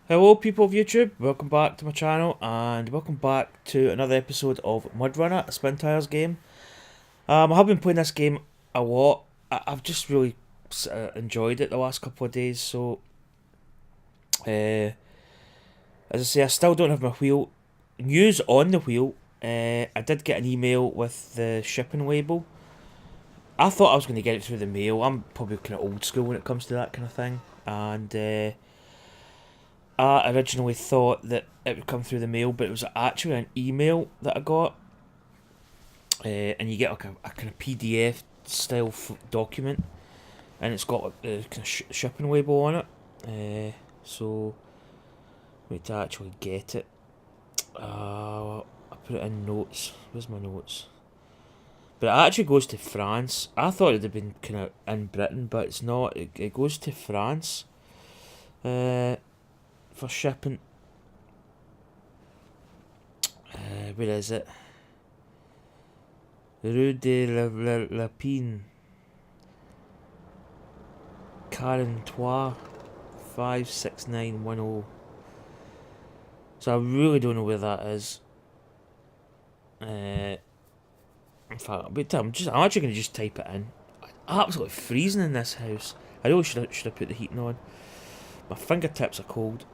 Hello people of YouTube, welcome back to my channel and welcome back to another episode of Mudrunner, a Spintires game. I have been playing this game a lot. I've just really enjoyed it the last couple of days, so as I say, I still don't have my wheel. News on the wheel, I did get an email with the shipping label. I thought I was going to get it through the mail. I'm probably kind of old school when it comes to that kind of thing, and I originally thought that it would come through the mail, but it was actually an email that I got. And you get like a kind of PDF style document, and it's got like the kind of shipping label on it. So, wait to actually get it. I put it in notes. Where's my notes? But it actually goes to France. I thought it had been kind of in Britain, but it's not. It goes to France. For shipping. Where is it? Rue de la Pine, Carentois, 56910. So I really don't know where that is. In fact, I'm actually gonna just type it in. Absolutely freezing in this house. I really should have put the heating on. My fingertips are cold.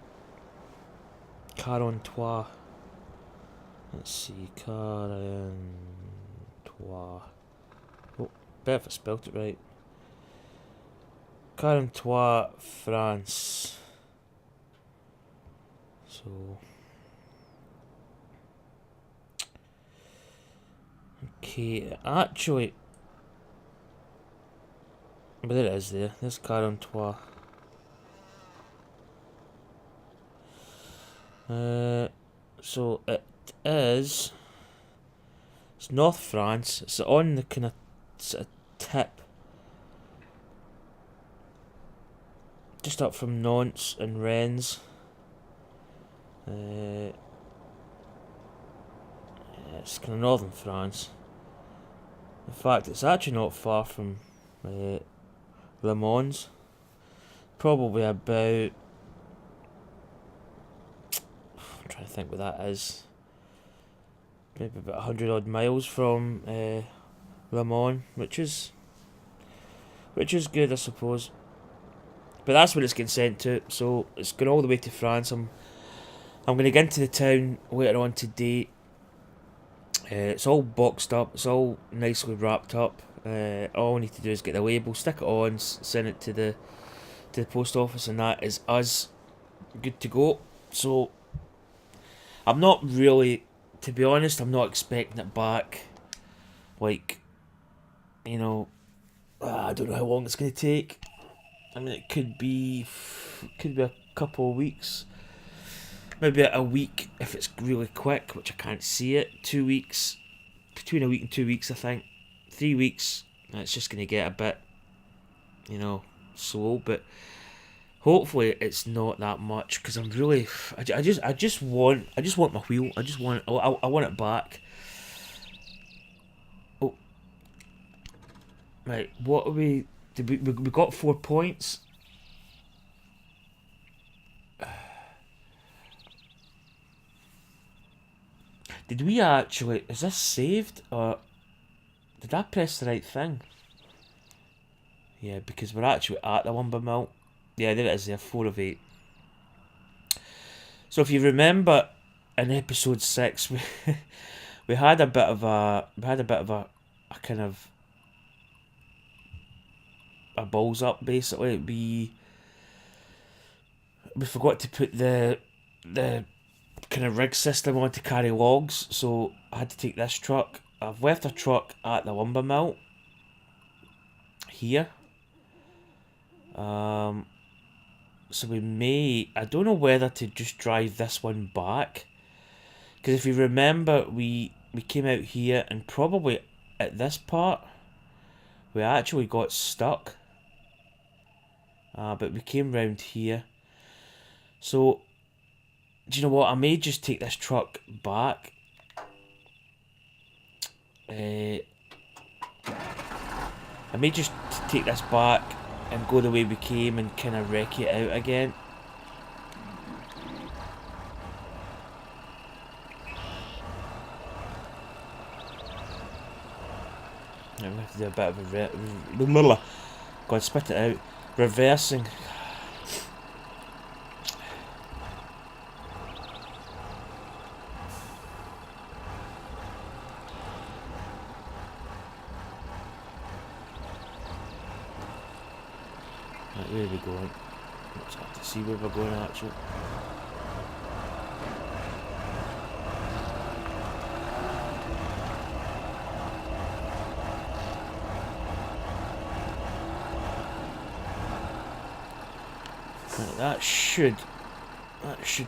Carentois. Let's see, Carentois. Oh, better if I spelt it right. Carentois, France. So, okay, actually, but there it is. There's Carentois. So it is. It's North France. It's on the kind of tip, just up from Nantes and Rennes. It's kind of northern France. In fact, it's actually not far from Le Mans. Probably about. I'm trying to think what that is. Maybe about 100 odd miles from Le Mans, which is good, I suppose. But that's where it's getting sent to, so it's going all the way to France. I'm going to get into the town later on today. It's all boxed up. It's all nicely wrapped up. All I need to do is get the label, stick it on, send it to the post office, and that is us good to go. So I'm not really, to be honest, I'm not expecting it back. Like, you know, I don't know how long it's going to take. I mean, it could be a couple of weeks, maybe a week if it's really quick, which I can't see it. 2 weeks, between a week and 2 weeks, I think. 3 weeks, it's just going to get a bit, slow. But hopefully, it's not that much because I'm really, I just want my wheel. I want it back. Oh, right. What are we? Did we got 4 points? Did we actually? Is this saved or did I press the right thing? Yeah, because we're actually at the lumber mill. Yeah, there it is. There, 4 of 8. So if you remember, in episode 6, we had a bit of a kind of a balls up. Basically, we forgot to put the kind of rig system on to carry logs, so I had to take this truck. I've left a truck at the lumber mill here. So we may, I don't know whether to just drive this one back, because if you remember, we came out here and probably at this part we actually got stuck. But we came round here. So, do you know what? I may just take this truck back. I may just take this back and go the way we came and kind of wreck it out again. to do a bit of God, spit it out. Reversing. Right, where are we going? Let's have to see where we're going actually. Right, that should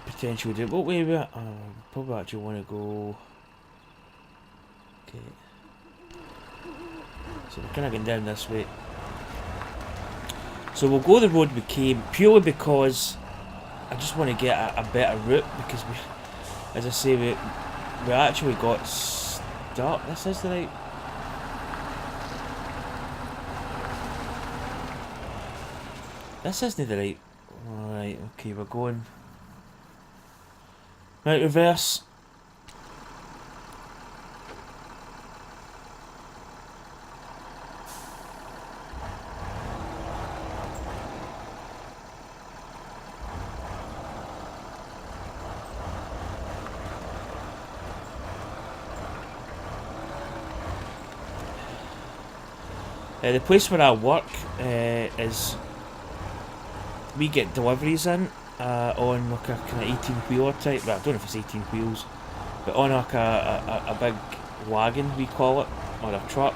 potentially do it. What way we at? Probably actually want to go. Okay. So we're kind of getting down this way. So we'll go the road we came, purely because I just want to get a better route, because we, as I say, we actually got stuck. This is the right. This isn't the right. Alright, okay, we're going. Right, reverse. The place where I work is, we get deliveries in on like a kind of 18-wheeler type. Well, I don't know if it's 18 wheels, but on like a big wagon, we call it, or a truck.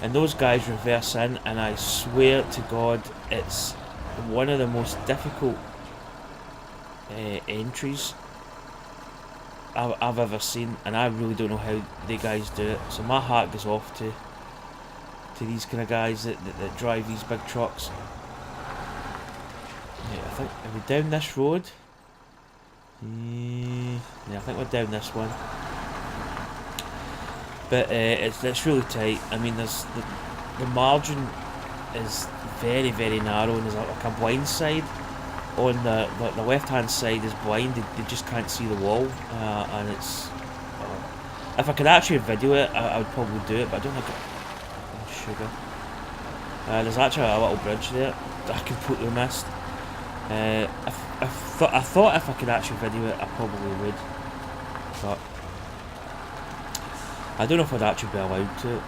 And those guys reverse in, and I swear to God, it's one of the most difficult entries I've ever seen, and I really don't know how the guys do it. So my hat goes off to these kind of guys that drive these big trucks. Yeah, I think, are we down this road? Yeah, I think we're down this one. But it's really tight. I mean, there's the margin is very, very narrow, and there's like a blind side. On the left hand side is blind, they just can't see the wall, and it's... if I could actually video it, I would probably do it, but I don't think sugar. There's actually a little bridge there that I completely missed. I thought if I could actually video it, I probably would, but I don't know if I'd actually be allowed to.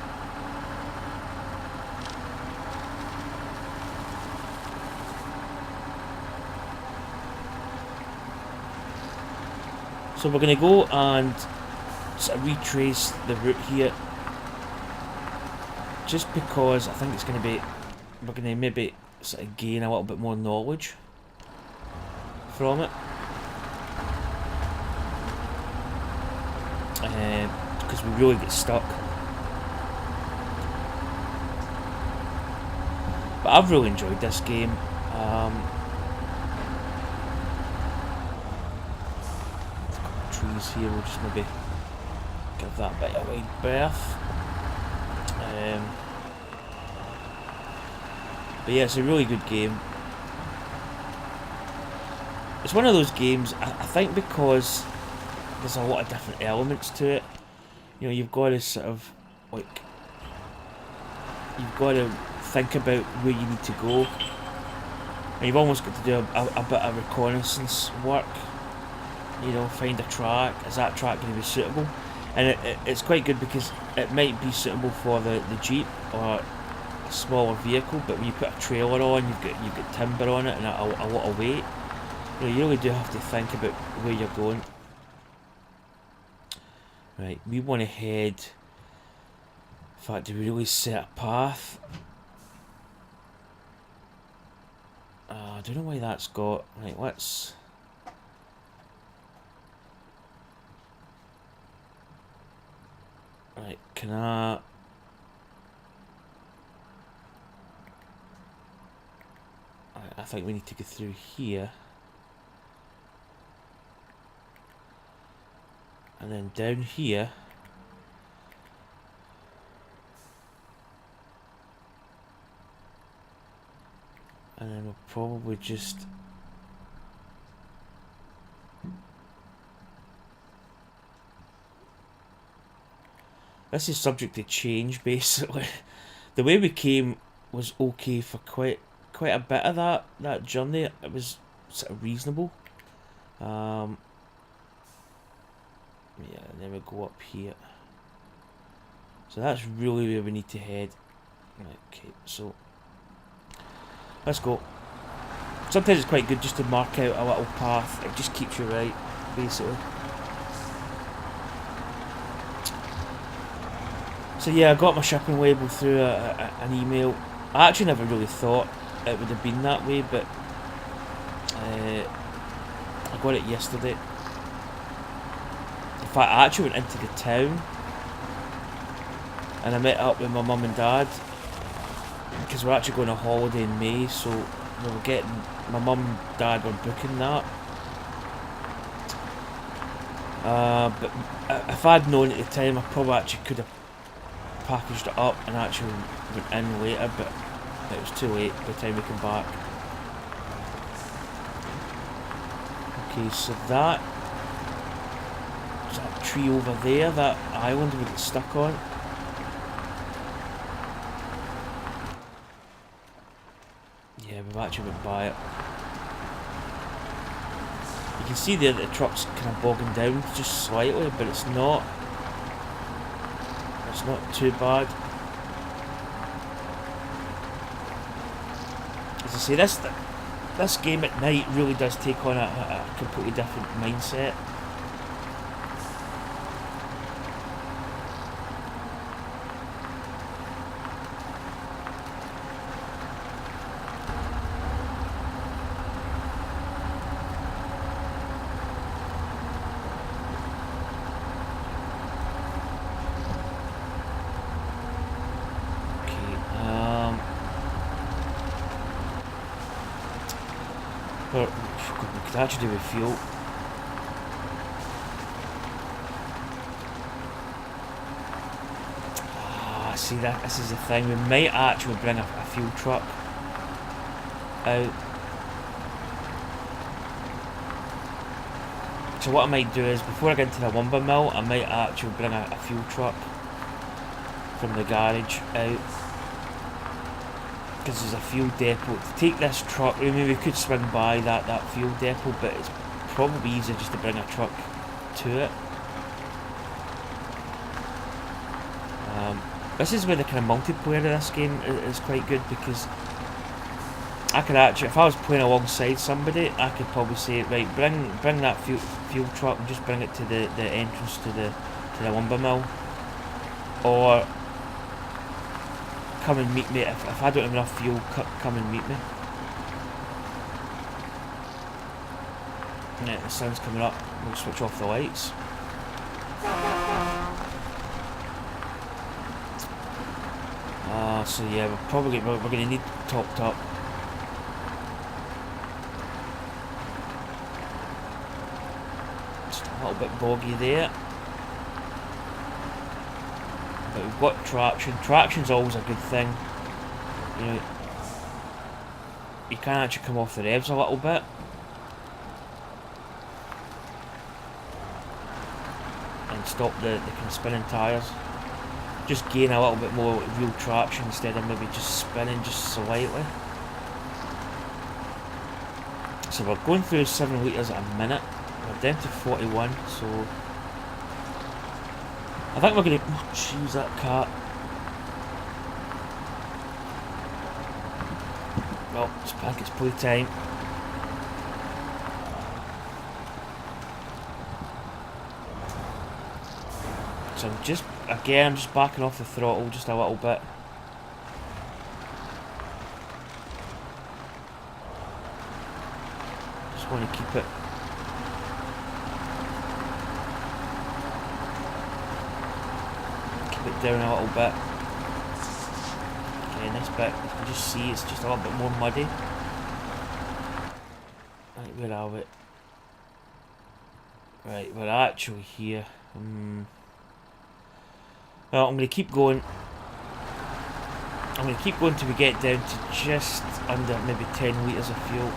So we're going to go and sort of retrace the route here, just because I think it's going to be, we're going to maybe sort of gain a little bit more knowledge from it, because we really get stuck. But I've really enjoyed this game. Trees here, we'll just maybe give that bit a wide berth. But yeah, it's a really good game. It's one of those games, I think, because there's a lot of different elements to it. You know, you've got to sort of, like, you've got to think about where you need to go, and you've almost got to do a bit of reconnaissance work. You know, find a track. Is that track going to be suitable? And it's quite good, because it might be suitable for the Jeep or a smaller vehicle, but when you put a trailer on, you've got timber on it and a lot of weight. You know, you really do have to think about where you're going. Right, we want to head. In fact, do we really set a path? I don't know why that's got. Right, let's. Right, can I think we need to go through here. And then down here. And then we'll probably just... This is subject to change, basically. The way we came was okay for quite a bit of that journey. It was sort of reasonable. Yeah, and then we go up here. So that's really where we need to head. Okay, so let's go. Sometimes it's quite good just to mark out a little path. It just keeps you right, basically. So yeah, I got my shipping label through an email. I actually never really thought it would have been that way, but I got it yesterday. In fact, I actually went into the town and I met up with my mum and dad because we're actually going on holiday in May, so we were getting, my mum and dad were booking that. But if I'd known at the time, I probably actually could have packaged it up and actually went in later, but it was too late by the time we came back. Okay, so that tree over there, that island we get stuck on. Yeah, we've actually went by it. You can see there that the truck's kind of bogging down just slightly, but it's not too bad. As I say, this game at night really does take on a completely different mindset. Or we could actually do with fuel. See, this is the thing. We might actually bring a fuel truck out. So what I might do is, before I get into the lumber mill, I might actually bring a fuel truck from the garage out. Because there's a fuel depot. To take this truck, I mean, we could swing by that fuel depot, but it's probably easier just to bring a truck to it. This is where the kind of multiplayer of this game is quite good, because I could actually, if I was playing alongside somebody, I could probably say, right, bring that fuel truck and just bring it to the entrance to the lumber mill, or come and meet me if I don't have enough fuel. Come and meet me. Yeah, the sun's coming up. We'll switch off the lights. So yeah, we're going to need topped up. Just a little bit boggy there. But we've got traction. Traction's always a good thing. You know, you can actually come off the revs a little bit. And stop the kind of spinning tyres. Just gain a little bit more real traction instead of maybe just spinning just slightly. So we're going through 7 litres a minute. We're down to 41, so I think we're going to... Oh, jeez, that cat. Well, I think it's play time. So I'm just backing off the throttle just a little bit. Just want to keep it. Keep it down a little bit. Okay, and this bit, you can just see it's just a little bit more muddy. Right, where are we? Right, we're actually here. Well, I'm going to keep going. I'm going to keep going till we get down to just under maybe 10 litres of fuel.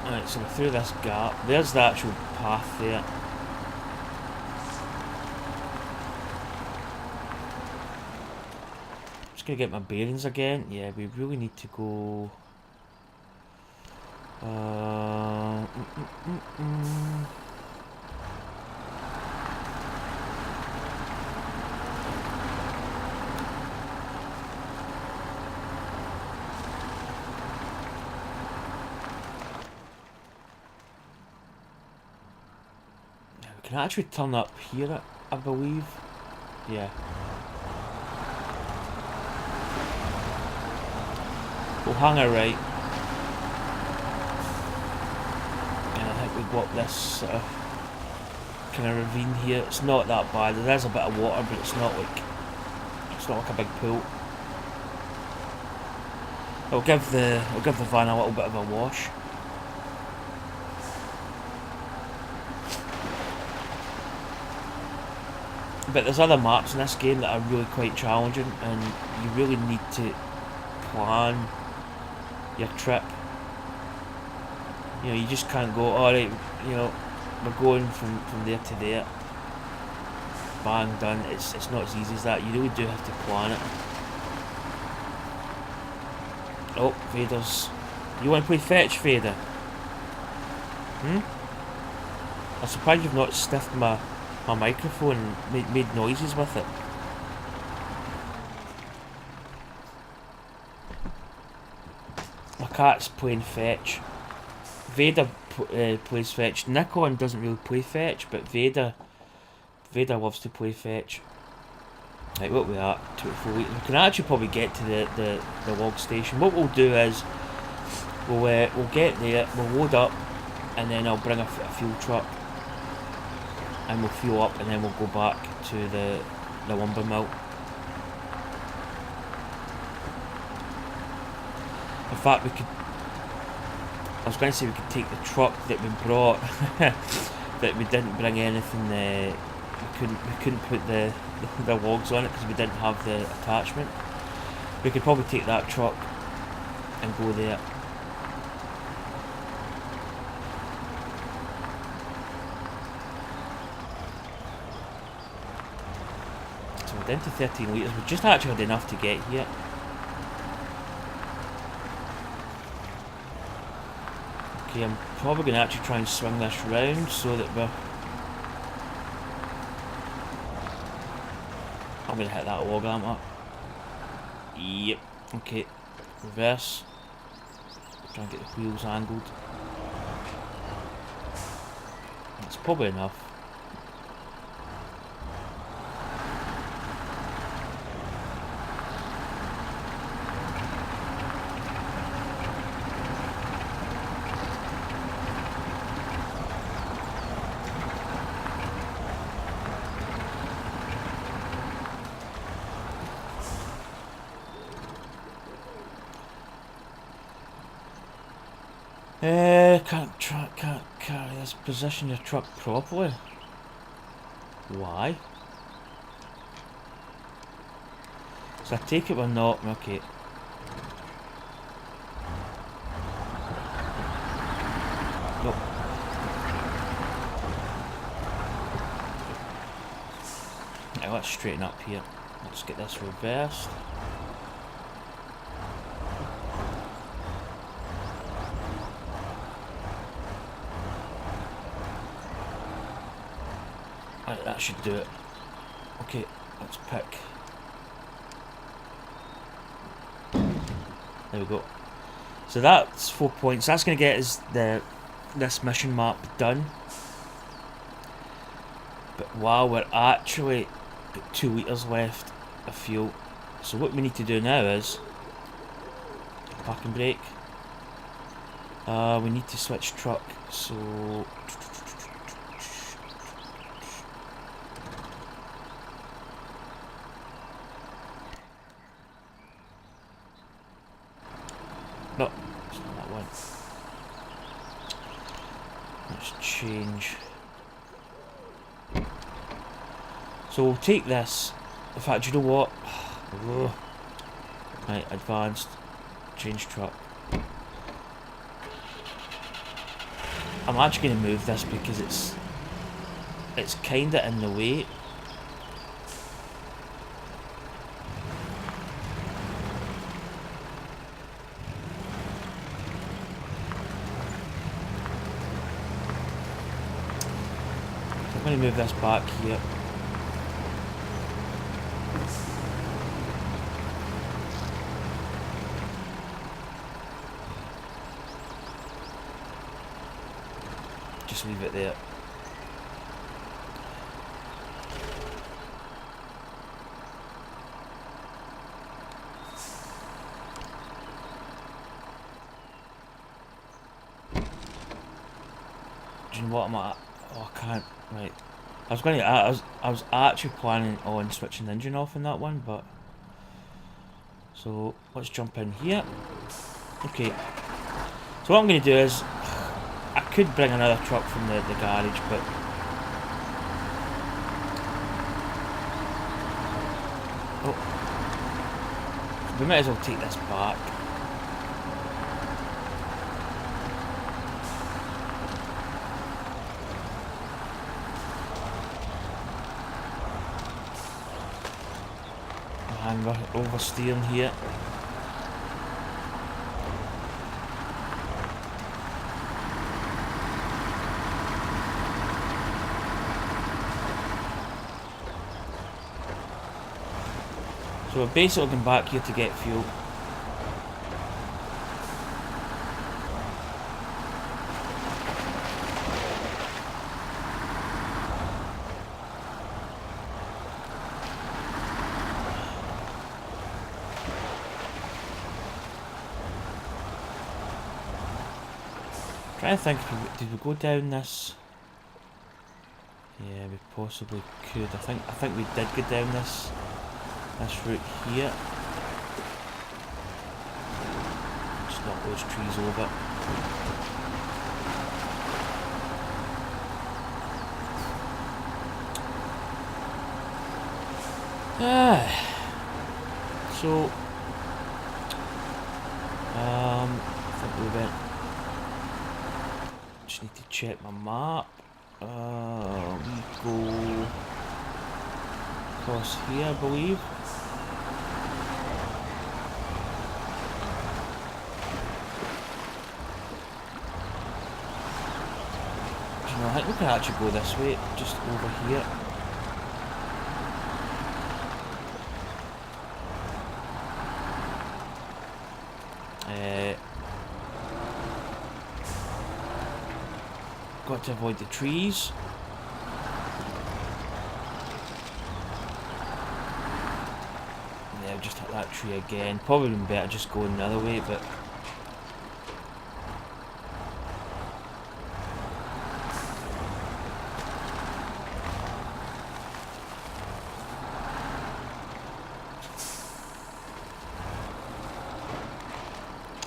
Alright, so we're through this gap. There's the actual path there. Just gonna get my bearings again. Yeah, we really need to go... We can actually turn up here, I believe. Yeah. We'll hang a right. And I think we've got this sort of kind of ravine here. It's not that bad. There is a bit of water, but it's not like a big pool. I'll give the van a little bit of a wash. But there's other maps in this game that are really quite challenging, and you really need to plan your trip. You know, you just can't go, alright, you know, we're going from there to there. Bang, done. It's not as easy as that. You really do have to plan it. Oh, Vader's... You want to play fetch, Vader? I'm surprised you've not stiffed my microphone and made noises with it. My cat's playing fetch. Vader plays fetch. Nikon doesn't really play fetch, but Vader loves to play fetch. Right, what we at? 24 litres. We can actually probably get to the log station. What we'll do is we'll get there, we'll load up, and then I'll bring a fuel truck. And we'll fuel up, and then we'll go back to the lumber mill. In fact, we could... I was going to say we could take the truck that we brought, that we didn't bring anything. We couldn't put the logs on it because we didn't have the attachment. We could probably take that truck and go there. Down to 13 litres. We just actually had enough to get here. Okay, I'm probably going to actually try and swing this round so that we're... I'm going to hit that log, am I? Yep. Okay. Reverse. Try and get the wheels angled. That's probably enough. Can't carry this. Position your truck properly. Why? So I take it we're not. Okay. Nope. Now let's straighten up here. Let's get this reversed. Right, that should do it. Okay, let's pick. There we go. So that's 4 points. That's going to get us this mission map done. But wow, we're actually got 2 litres left of fuel. So what we need to do now is parking brake. We need to switch truck. So no, it's not that one. Let's change. So we'll take this. In fact, you know what? Ugh. Right, advanced. Change truck. I'm actually going to move this because it's kind of in the way. I'm going to move this back here. Just leave it there. Do you know what I'm at? Oh, I can't. Right. I was actually planning on switching the engine off in that one, but so let's jump in here. Okay. So what I'm going to do is I could bring another truck from the garage, but we might as well take this back. And we're oversteering here. So we're basically going back here to get fuel. Trying to think, did we go down this? Yeah, we possibly could. I think we did go down this route here. Just knock those trees over. So I think we went. Just need to check my map. We go across here, I believe. You know, I think we can actually go this way, just over here. Got to avoid the trees. Yeah, I've just hit that tree again. Probably been better just going the other way, but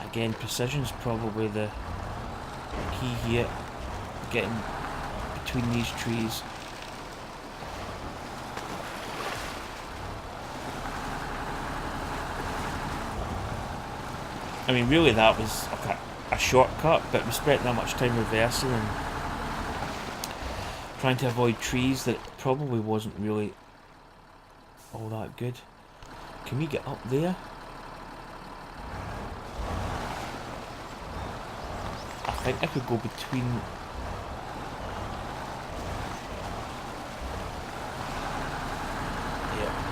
again, precision's probably the key here. Getting between these trees. I mean, really that was like a shortcut, but we spent that much time reversing and trying to avoid trees that probably wasn't really all that good. Can we get up there? I think I could go between.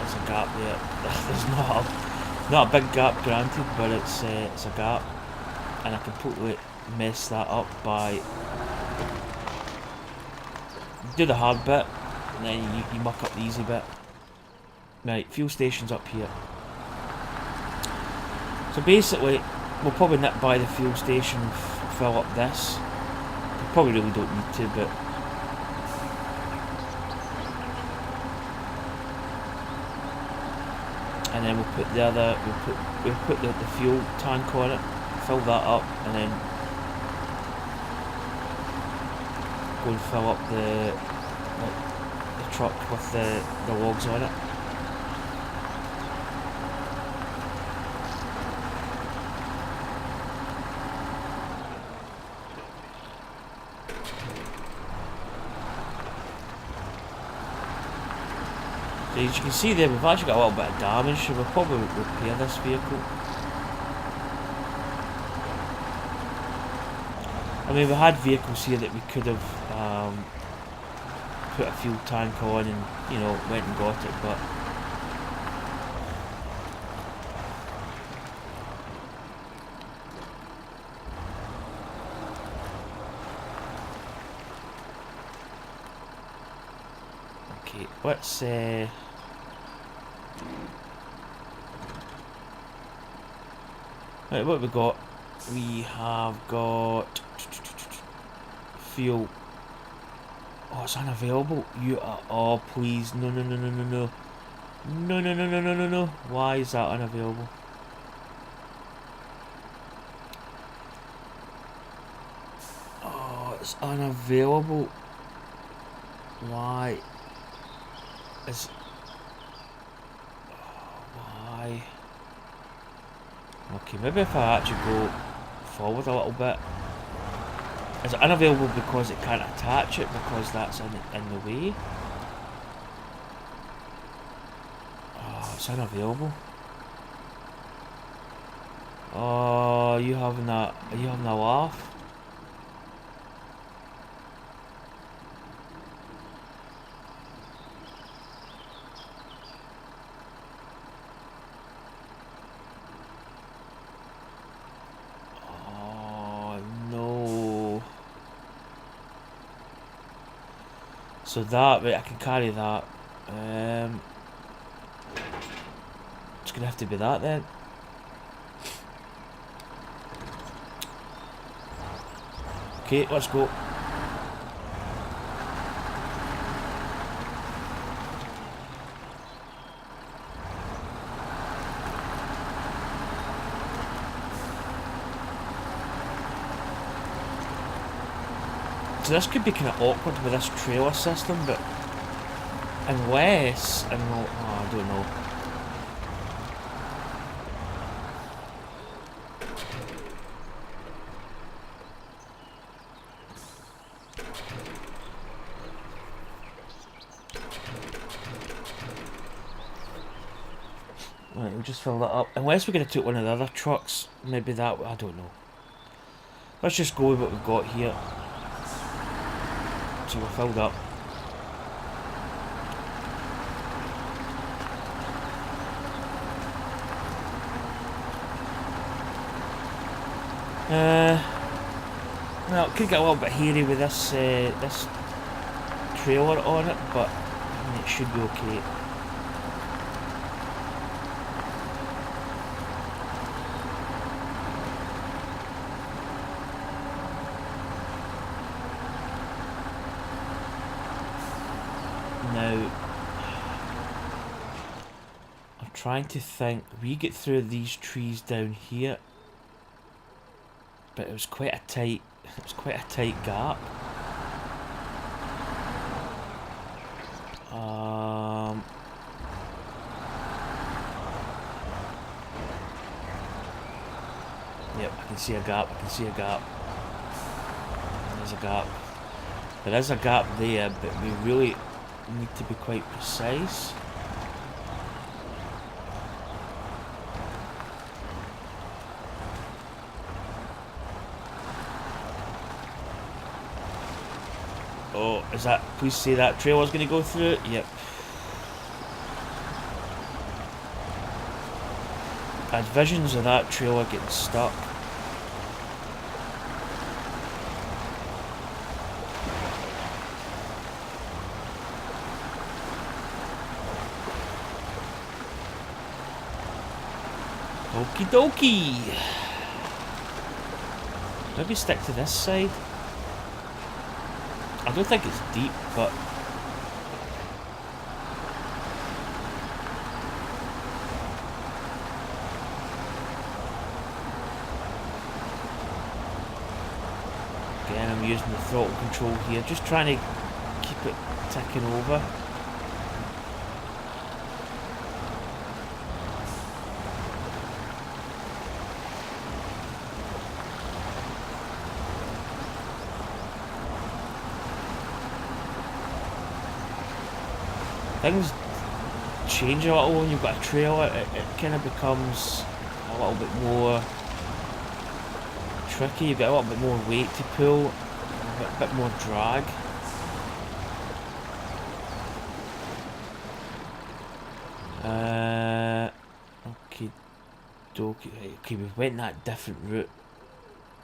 A gap there. There's not a big gap, granted, but it's a gap, and I completely mess that up by do the hard bit, and then you muck up the easy bit. Right, fuel station's up here. So basically, we'll probably nip by the fuel station, fill up this. We probably really don't need to, but. And then we'll put the other, we'll put the fuel tank on it, fill that up, and then go and fill up the truck with the logs on it. So as you can see there, we've actually got a little bit of damage, so we'll probably repair this vehicle. I mean, we had vehicles here that we could have put a fuel tank on and, you know, went and got it, but okay, let's right, what have we got? We have got fuel. Oh, it's unavailable. You are. Oh, please. No, no, no, no, no, no. No, no, no, no, no, no, no. Why is that unavailable? Oh, it's unavailable. Why? Is. Why? Okay, maybe if I actually go forward a little bit. Is it unavailable because it can't attach it because that's in the way? Oh, it's unavailable. Oh, are you having a laugh? So that, right, I can carry that. It's gonna have to be that then. Okay, let's go. So this could be kind of awkward with this trailer system, but unless, I don't know. Right, we'll just fill that up. Unless we're going to take one of the other trucks, maybe that, I don't know. Let's just go with what we've got here. So we're filled up. Well, it could get a little bit hairy with this this trailer on it, but I mean, it should be okay. Now, I'm trying to think. We get through these trees down here, but it was quite a tight. It was quite a tight gap. Yep, I can see a gap. I can see a gap. There's a gap. There is a gap there, but we really need to be quite precise. Oh, is that, please say that trailer's going to go through it? Yep. I had visions of that trailer getting stuck. Okie dokie. Maybe stick to this side. I don't think it's deep, but again, I'm using the throttle control here, just trying to keep it ticking over. Things change a little when you've got a trailer. It kind of becomes a little bit more tricky. You get a little bit more weight to pull, a bit more drag. Okay, dokie. Okay, we've went that different route,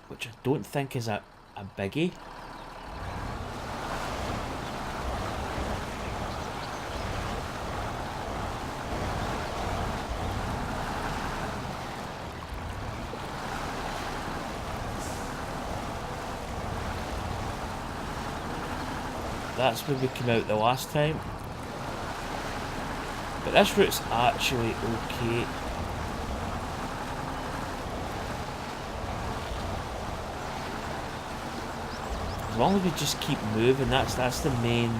which I don't think is a biggie. That's where we came out the last time. But this route's actually okay. As long as we just keep moving, that's the main.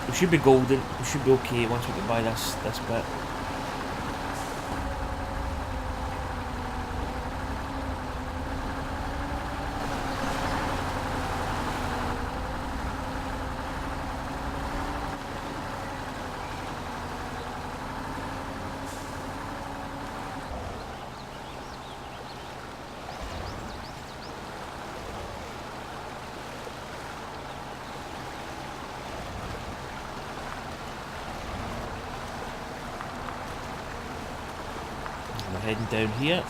We should be golden. We should be okay once we get by this bit. Heading down here.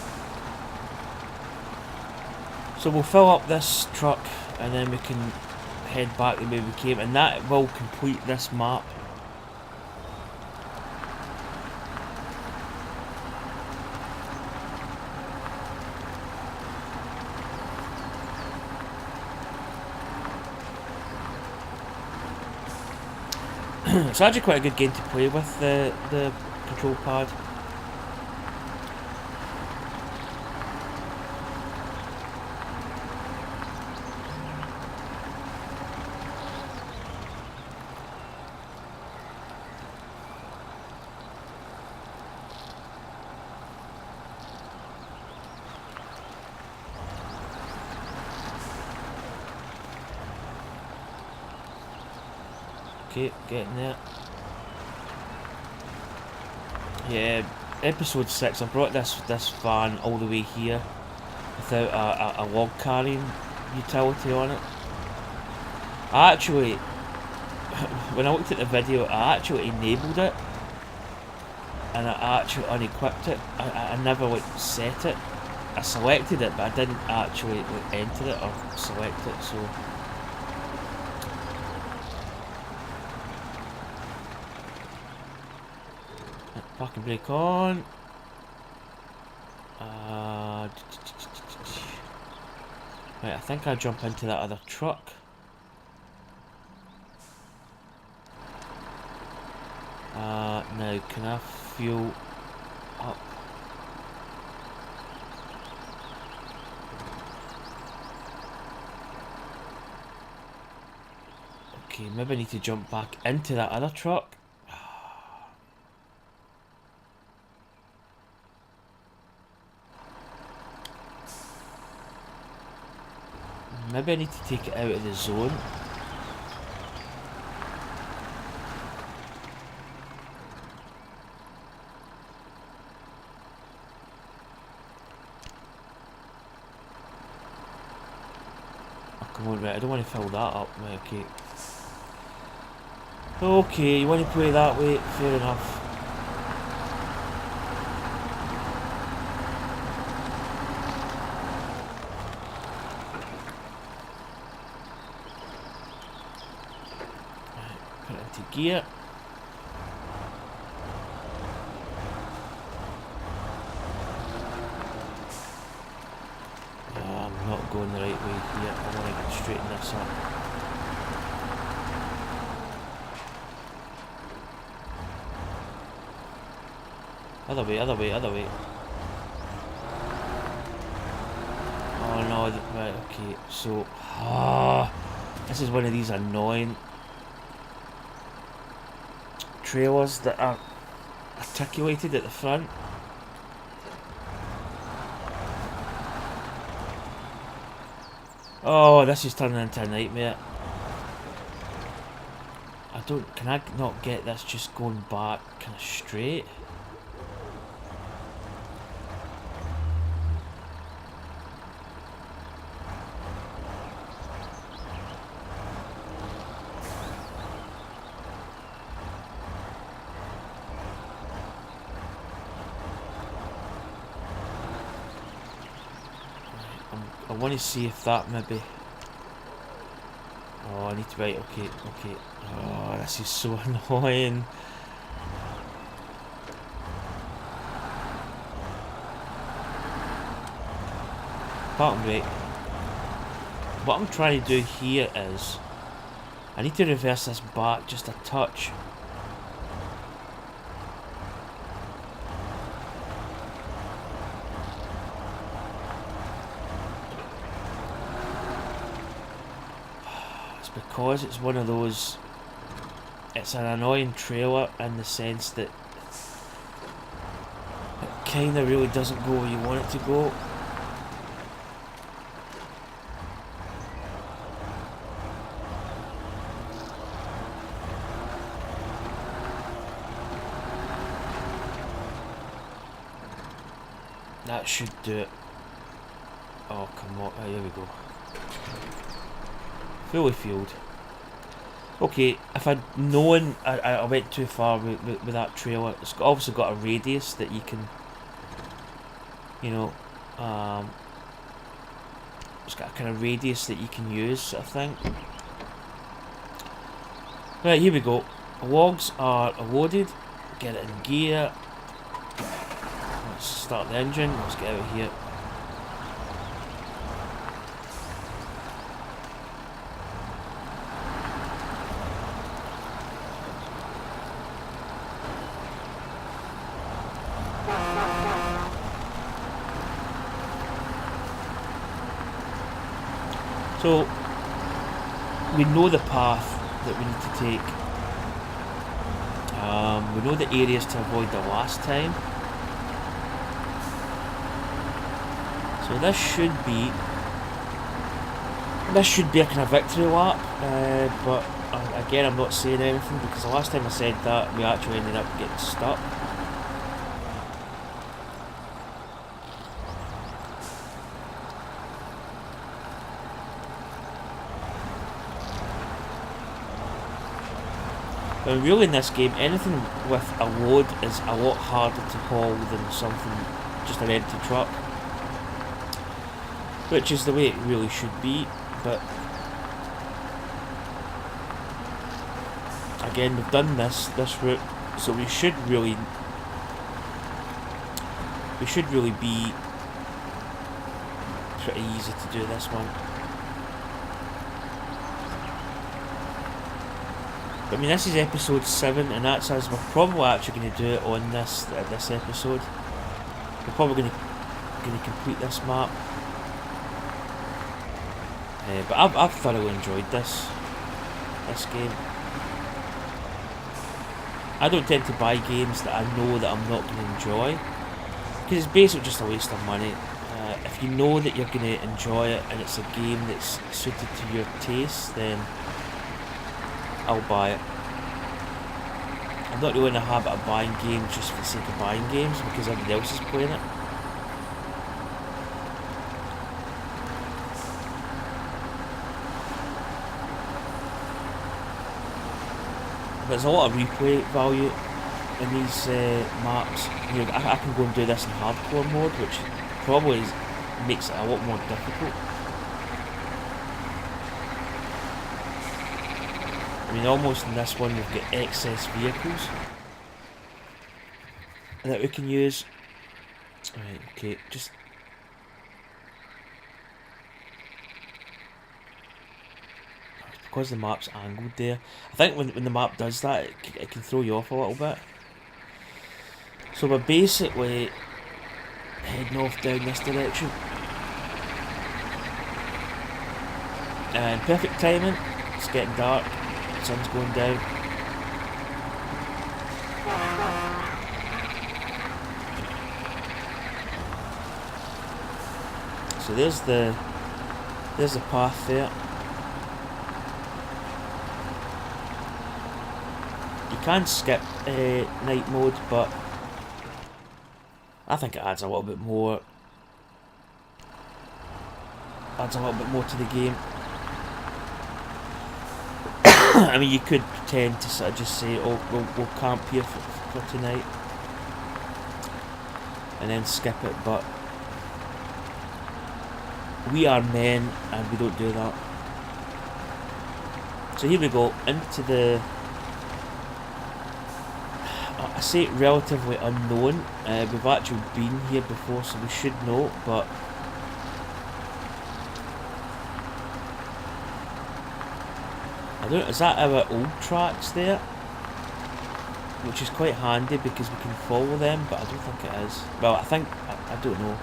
So we'll fill up this truck and then we can head back the way we came, and that will complete this map. It's actually quite a good game to play with, the control pad. Okay, getting there. Yeah, episode 6, I brought this van all the way here without a log carrying utility on it. I actually, when I looked at the video, I actually enabled it and I actually unequipped it. I never like set it. I selected it, but I didn't actually like enter it or select it, so. Parking brake on. Right, I think I'll jump into that other truck. Now, can I fuel up? Okay, maybe I need to jump back into that other truck. Maybe I need to take it out of the zone. Oh, come on, right, I don't want to fill that up. Right, okay. Okay, you want to play that way? Fair enough. Gear. I'm not going the right way here. I want to get straighten this up. Other way, other way, other way. Oh no, right, okay, so... this is one of these annoying trailers that are articulated at the front. Oh, this is turning into a nightmare. Can I not get this just going back kind of straight? I want to see if that maybe... Oh, I need to... Right, okay. Oh, this is so annoying. Pardon me. What I'm trying to do here is... I need to reverse this back just a touch. Because it's one of those, it's an annoying trailer in the sense that it kind of really doesn't go where you want it to go. That should do it. Oh, come on. Oh, here we go. Fully fueled. Okay, if I'd known I went too far with that trailer, it's obviously got a radius that you can, you know, it's got a kind of radius that you can use, I think. Right, here we go. Logs are loaded. Get it in gear. Let's start the engine. Let's get out of here. So, we know the path that we need to take. We know the areas to avoid the last time. So this should be a kind of victory lap, but again I'm not saying anything because the last time I said that we actually ended up getting stuck. But really in this game, anything with a load is a lot harder to haul than something, just an empty truck. Which is the way it really should be, but again we've done this route, so we should really be pretty easy to do this one. But I mean, this is episode 7, and that's as we're probably actually going to do it on this episode. We're probably going to complete this map. But I've thoroughly enjoyed this game. I don't tend to buy games that I know that I'm not going to enjoy, because it's basically just a waste of money. If you know that you're going to enjoy it and it's a game that's suited to your taste, then I'll buy it. I'm not really in the habit of buying games just for the sake of buying games because everybody else is playing it. There's a lot of replay value in these maps. You know, I can go and do this in hardcore mode, which probably makes it a lot more difficult. I mean, almost in this one we've got excess vehicles that we can use. Right, okay, just... because the map's angled there. I think when the map does that, it can throw you off a little bit. So we're basically heading off down this direction. And perfect timing. It's getting dark. The sun's going down. So there's the path there. You can skip night mode, but I think it adds a little bit more. Adds a little bit more to the game. I mean, you could pretend to sort of just say, "Oh, we'll camp here for tonight," and then skip it. But we are men, and we don't do that. So here we go into the. I say relatively unknown. We've actually been here before, so we should know, but I don't know, is that our old tracks there? Which is quite handy because we can follow them, but I don't think it is. Well, I think, I don't know.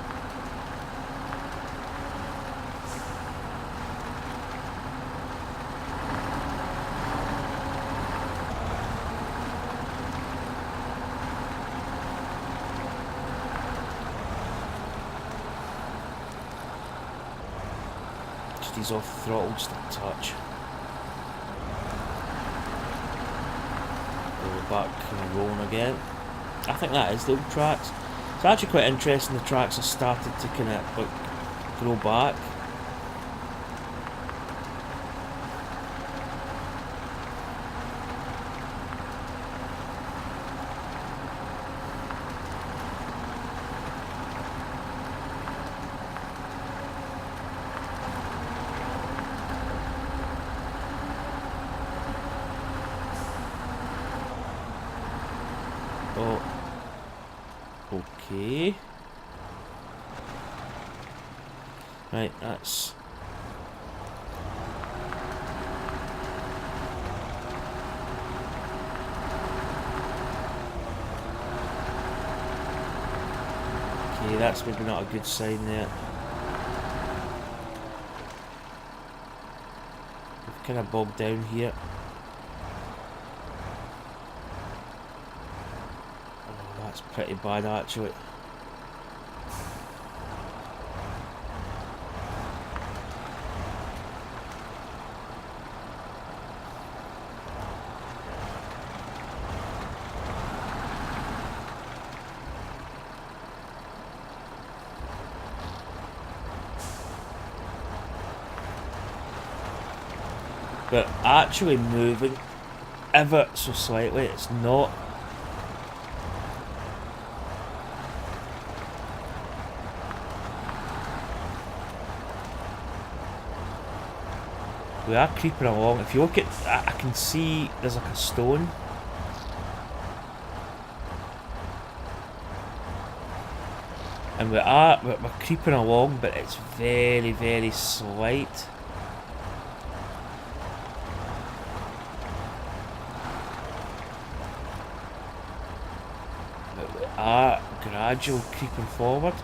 He's off throttle just a touch. We're back rolling again. I think that is the old tracks. It's actually quite interesting the tracks have started to kind of like grow back. Oh, okay. Right, that's... Okay, that's maybe not a good sign there. We've kind of bogged down here. That's pretty bad actually. But actually moving ever so slightly, it's not. We are creeping along. If you look at, I can see there's like a stone. And we're creeping along, but it's very, very slight. But we are gradually creeping forward.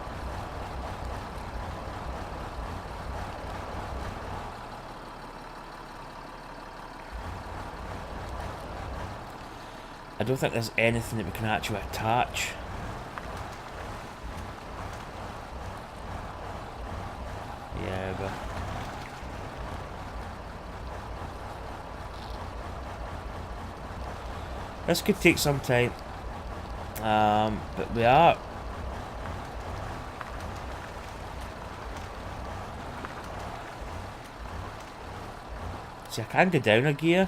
I don't think there's anything that we can actually attach. Yeah, but... this could take some time. But we are... See, I can go down a gear.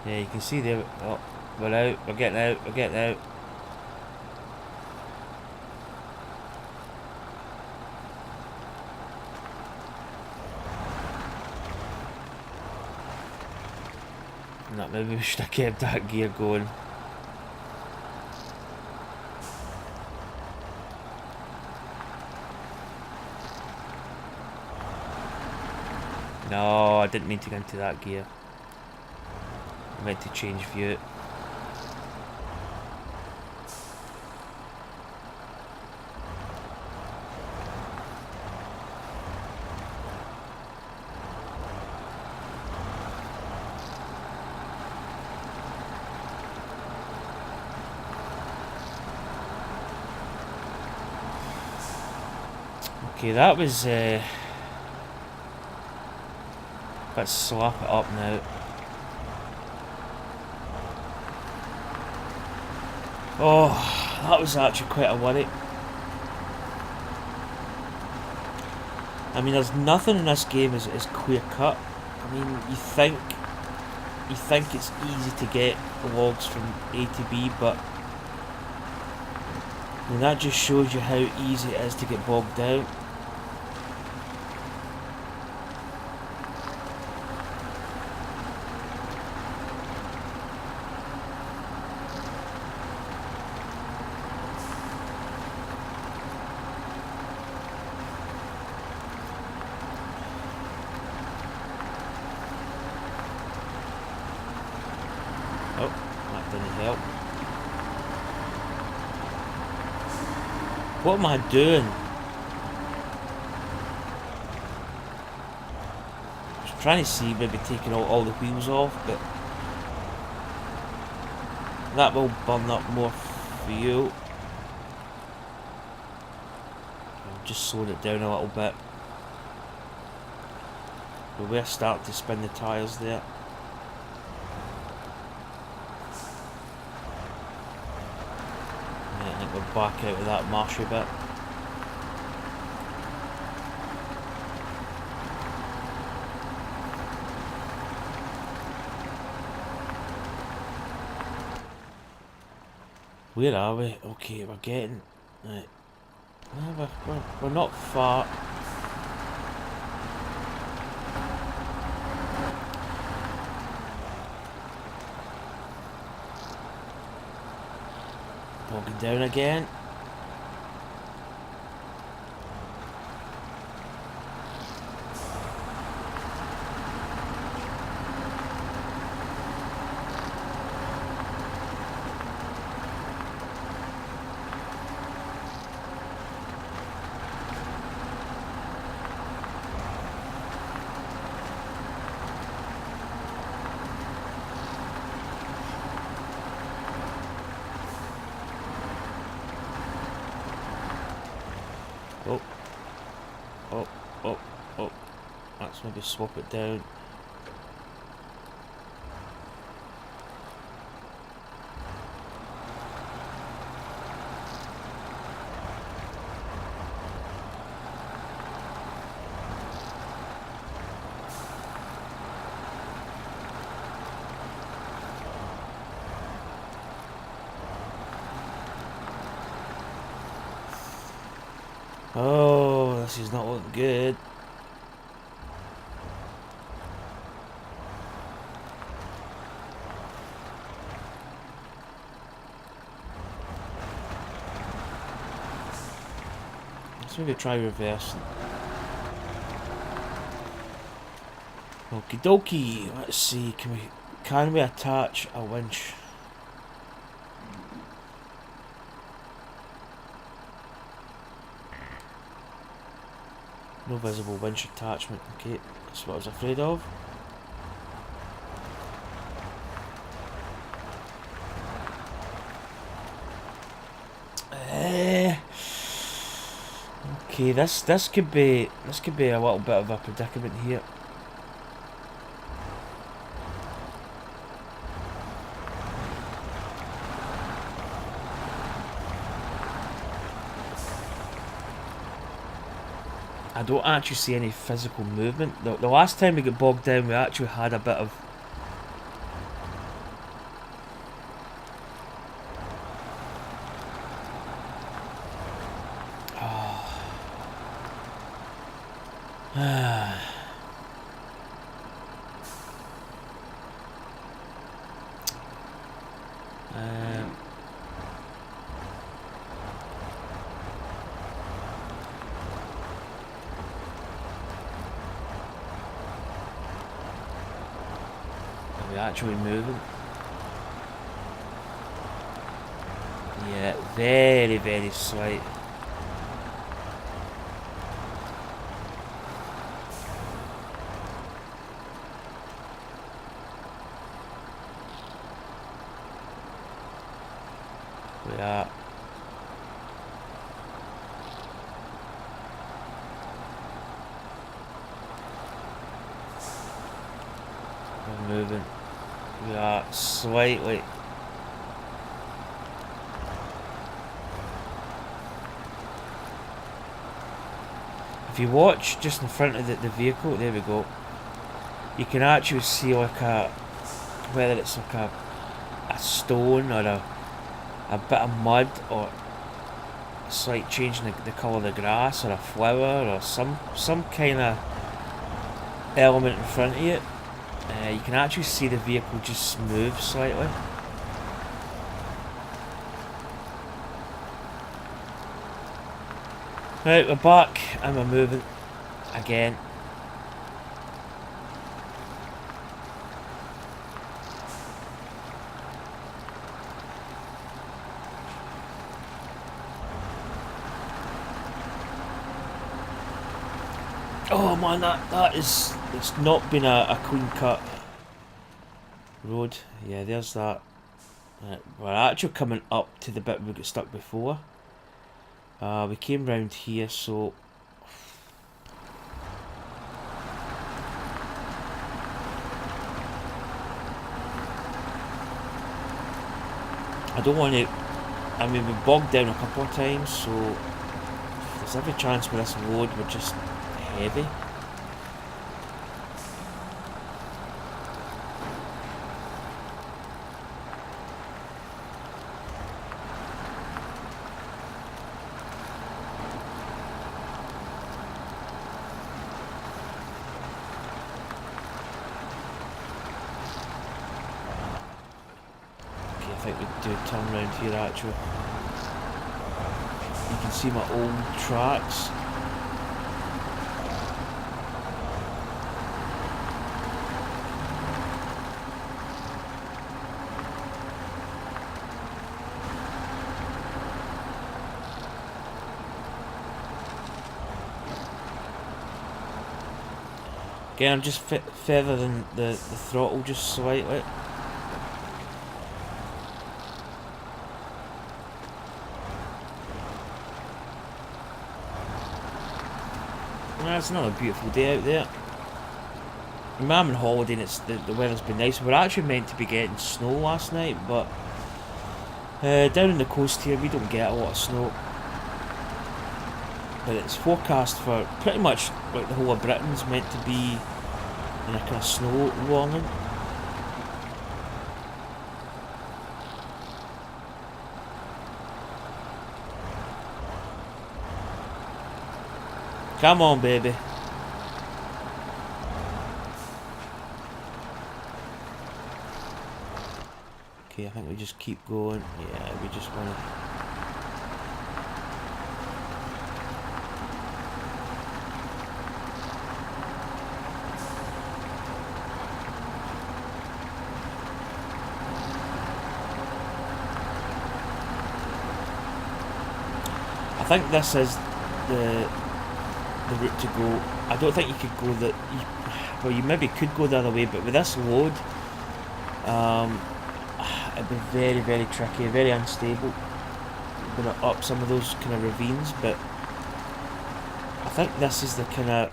Yeah, you can see there. Oh, we're out. We're getting out. We're getting out. No, maybe we should have kept that gear going. No, I didn't mean to go into that gear. I meant to change view. Okay, that was let's slap it up now. Oh, that was actually quite a worry. I mean, there's nothing in this game is clear cut. I mean, you think it's easy to get logs from A to B, but I mean, that just shows you how easy it is to get bogged down. Oh, that didn't help. What am I doing? I was trying to see maybe taking all the wheels off, but that will burn up more fuel. I'll just slow it down a little bit. But we're starting to spin the tyres there. I think we're back out of that marshy bit. Where are we? Okay, we're getting... Right. We're not far. Bogging down again. Oh. Oh, oh, oh. Let's maybe swap it down. Oh, this is not looking good. Let's maybe try reversing. Okie dokie. Let's see. Can we attach a winch? No visible winch attachment. Okay, that's what I was afraid of. Okay, this could be a little bit of a predicament here. I don't actually see any physical movement. The last time we got bogged down, we actually had a bit of... We're actually moving. Yeah, very, very slight. We are. We're moving. We are slightly. If you watch just in front of the vehicle, there we go. You can actually see like whether it's like a stone or a bit of mud or a slight change in the colour of the grass or a flower or some kind of element in front of you. You can actually see the vehicle just move slightly. Right, we're back and we're moving again. Oh man, it's not been a clean cut road. Yeah, there's that. We're actually coming up to the bit we got stuck before. We came round here, so I don't want to. I mean, we bogged down a couple of times, so there's every chance with this road we're just heavy. I think we do a turn round here actually. You can see my old tracks. Again, I'm just feathering the throttle just slightly. It's another beautiful day out there. I'm on holiday and the weather's been nice. We're actually meant to be getting snow last night, but down in the coast here we don't get a lot of snow. But it's forecast for pretty much like the whole of Britain's meant to be in a kind of snow warning. Come on, baby. Okay, I think we just keep going. Yeah, we just want to... I think this is the route to go. I don't think you could go well, you maybe could go the other way, but with this load, it'd be very, very tricky, very unstable. You're going to up some of those kind of ravines, but I think this is the kind of...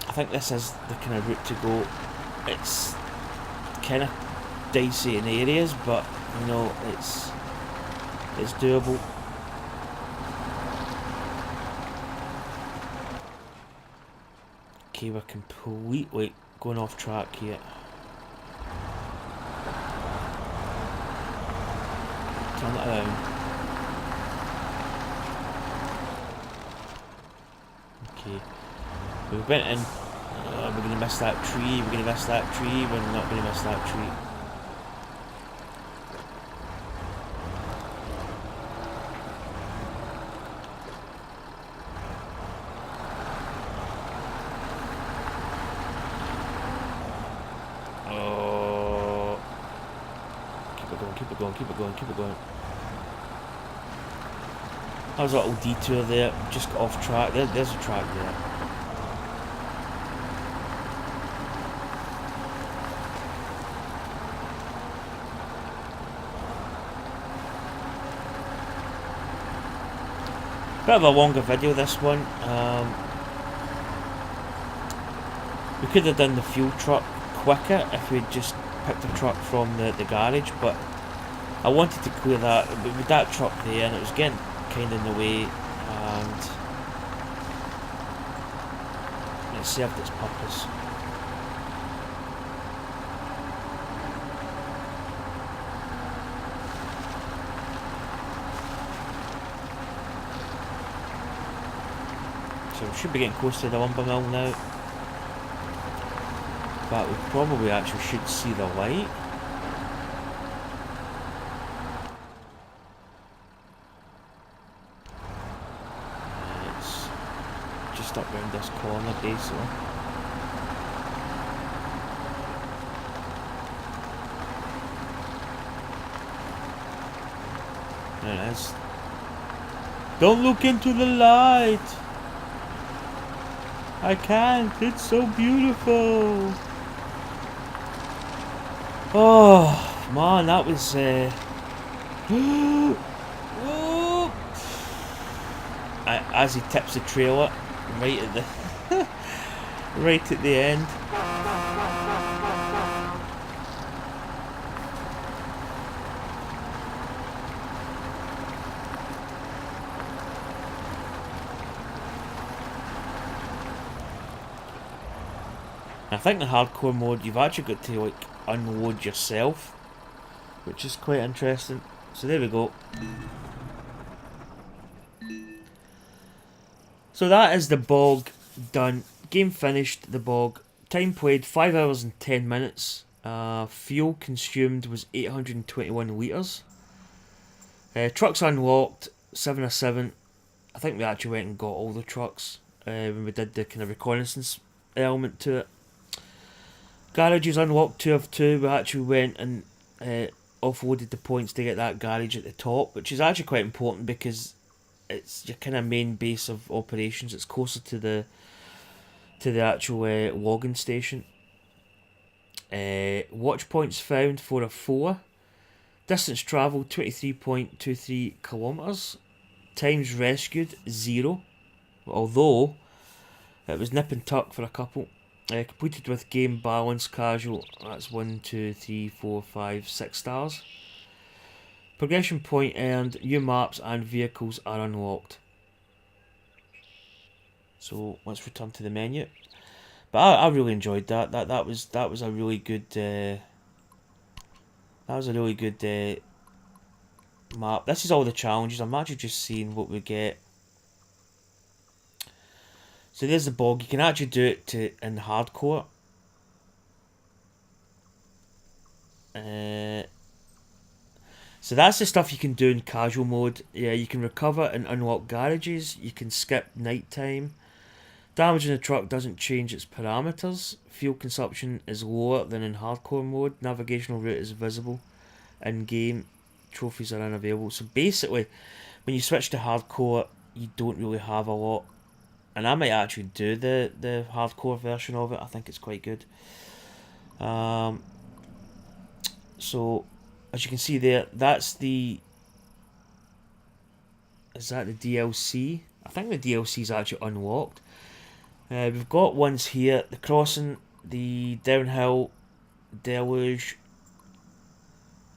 I think this is the kind of route to go. It's kind of dicey in areas, but you know, it's doable. Okay, we're completely going off track here. Turn it around. Okay, we went in. We're going to miss that tree, we're going to miss that tree, we're not going to miss that tree. keep it going, keep it going, keep it going. That was a little detour there, just got off track. There's a track there. Bit of a longer video, this one. We could have done the fuel truck quicker if we'd just picked a truck from the garage, but I wanted to clear that with that truck there, and it was getting kind of in the way, and it served its purpose. So we should be getting close to the lumber mill now. But we probably actually should see the light. It's just up round this corner basically. There it is. Don't look into the light! I can't, it's so beautiful! Oh man, that was as he tips the trailer right at the right at the end. I think the hardcore mode, you've actually got to like unload yourself, which is quite interesting. So there we go. So that is the bog done. Game finished, the bog. Time played 5 hours and 10 minutes. Fuel consumed was 821 litres. Trucks unlocked, 7 of 7. I think we actually went and got all the trucks when we did the kind of reconnaissance element to it. Garages unlocked, 2 of 2. We actually went and offloaded the points to get that garage at the top, which is actually quite important because it's your kind of main base of operations. It's closer to the actual logging station. Watch points found, 4 of 4. Distance travelled, 23.23 kilometres. Times rescued, 0. Although it was nip and tuck for a couple. Completed with game balance casual. That's 1, 2, 3, 4, 5, 6 stars. Progression point earned. New maps and vehicles are unlocked. So let's return to the menu. But I really enjoyed that. That was a really good. That was a really good map. This is all the challenges. I'm actually just seeing what we get. So there's the bog. You can actually do it in hardcore. So that's the stuff you can do in casual mode. Yeah, you can recover and unlock garages. You can skip nighttime. Damage in the truck doesn't change its parameters. Fuel consumption is lower than in hardcore mode. Navigational route is visible. In game, trophies are unavailable. So basically, when you switch to hardcore, you don't really have a lot. And I might actually do the hardcore version of it. I think it's quite good. So, as you can see there, that's the... Is that the DLC? I think the DLC is actually unlocked. We've got ones here. The Crossing, the Downhill, Deluge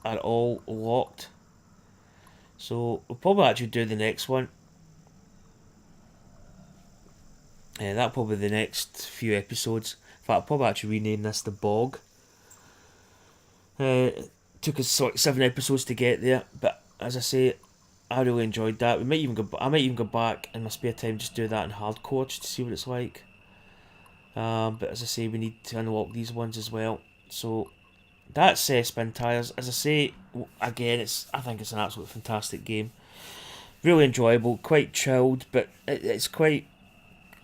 are all locked. So, we'll probably actually do the next one. That'll probably be the next few episodes. In fact, I'll probably actually rename this the Bog. Took us like 7 episodes to get there, but as I say, I really enjoyed that. I might even go back in my spare time, just do that in hardcore just to see what it's like. But as I say, we need to unlock these ones as well. So that's Spintires. As I say, again, I think it's an absolutely fantastic game. Really enjoyable, quite chilled, but it's quite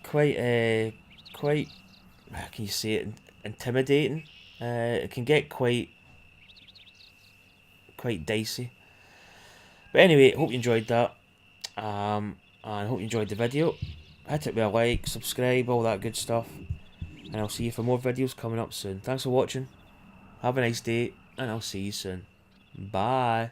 how can you say it, intimidating. It can get quite quite dicey. But anyway, hope you enjoyed that. And hope you enjoyed the video. Hit it with a like, subscribe, all that good stuff. And I'll see you for more videos coming up soon. Thanks for watching. Have a nice day, and I'll see you soon. Bye.